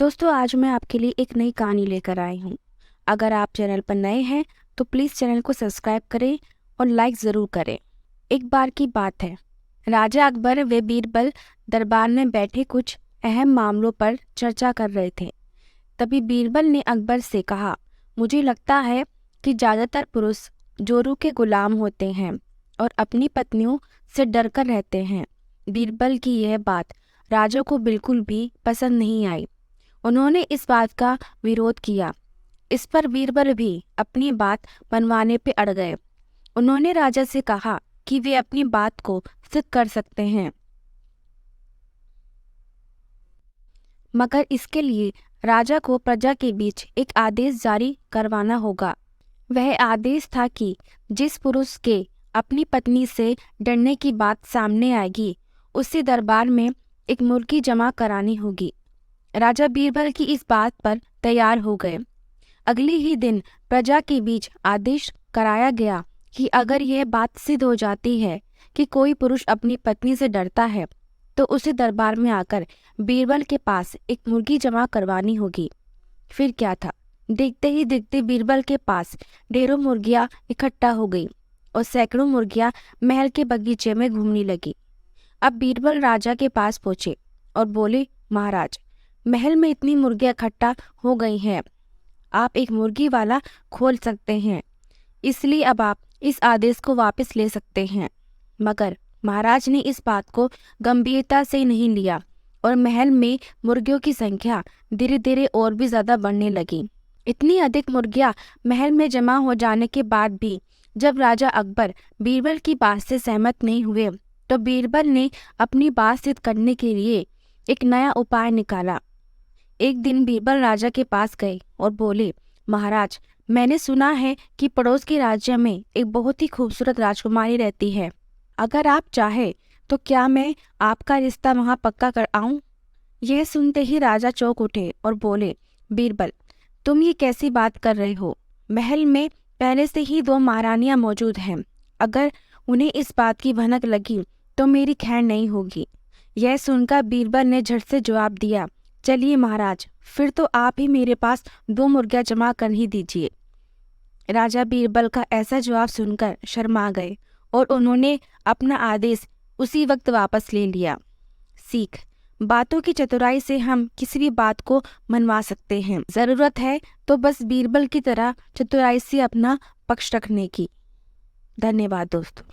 दोस्तों, आज मैं आपके लिए एक नई कहानी लेकर आई हूँ। अगर आप चैनल पर नए हैं तो प्लीज़ चैनल को सब्सक्राइब करें और लाइक ज़रूर करें। एक बार की बात है, राजा अकबर व बीरबल दरबार में बैठे कुछ अहम मामलों पर चर्चा कर रहे थे। तभी बीरबल ने अकबर से कहा, मुझे लगता है कि ज़्यादातर पुरुष जोरू के गुलाम होते हैं और अपनी पत्नियों से डरकर रहते हैं। बीरबल की यह बात राजा को बिल्कुल भी पसंद नहीं आई। उन्होंने इस बात का विरोध किया। इस पर बीरबल भी अपनी बात मनवाने पे अड़ गए। उन्होंने राजा से कहा कि वे अपनी बात को सिद्ध कर सकते हैं, मगर इसके लिए राजा को प्रजा के बीच एक आदेश जारी करवाना होगा। वह आदेश था कि जिस पुरुष के अपनी पत्नी से डरने की बात सामने आएगी, उसे दरबार में एक मुर्गी जमा करानी होगी। राजा बीरबल की इस बात पर तैयार हो गए। अगले ही दिन प्रजा के बीच आदेश कराया गया कि अगर यह बात सिद्ध हो जाती है कि कोई पुरुष अपनी पत्नी से डरता है, तो उसे दरबार में आकर बीरबल के पास एक मुर्गी जमा करवानी होगी। फिर क्या था, देखते ही देखते बीरबल के पास ढेरों मुर्गियां इकट्ठा हो गई और सैकड़ों मुर्गियां महल के बगीचे में घूमने लगी। अब बीरबल राजा के पास पहुंचे और बोले, महाराज, महल में इतनी मुर्गियां इकट्ठा हो गई हैं, आप एक मुर्गी वाला खोल सकते हैं, इसलिए अब आप इस आदेश को वापस ले सकते हैं। मगर महाराज ने इस बात को गंभीरता से नहीं लिया और महल में मुर्गियों की संख्या धीरे धीरे और भी ज्यादा बढ़ने लगी। इतनी अधिक मुर्गियां महल में जमा हो जाने के बाद भी जब राजा अकबर बीरबल की बात से सहमत नहीं हुए, तो बीरबल ने अपनी बात सिद्ध करने के लिए एक नया उपाय निकाला। एक दिन बीरबल राजा के पास गए और बोले, महाराज, मैंने सुना है कि पड़ोस के राज्य में एक बहुत ही खूबसूरत राजकुमारी रहती है। अगर आप चाहे तो क्या मैं आपका रिश्ता वहां पक्का कर आऊं? यह सुनते ही राजा चौंक उठे और बोले, बीरबल, तुम ये कैसी बात कर रहे हो? महल में पहले से ही 2 महारानियां मौजूद हैं। अगर उन्हें इस बात की भनक लगी तो मेरी खैर नहीं होगी। यह सुनकर बीरबल ने झट से जवाब दिया, चलिए महाराज, फिर तो आप ही मेरे पास 2 मुर्गियां जमा कर ही दीजिए। राजा बीरबल का ऐसा जवाब सुनकर शर्मा गए और उन्होंने अपना आदेश उसी वक्त वापस ले लिया। सीख, बातों की चतुराई से हम किसी भी बात को मनवा सकते हैं। जरूरत है तो बस बीरबल की तरह चतुराई से अपना पक्ष रखने की। धन्यवाद दोस्तों।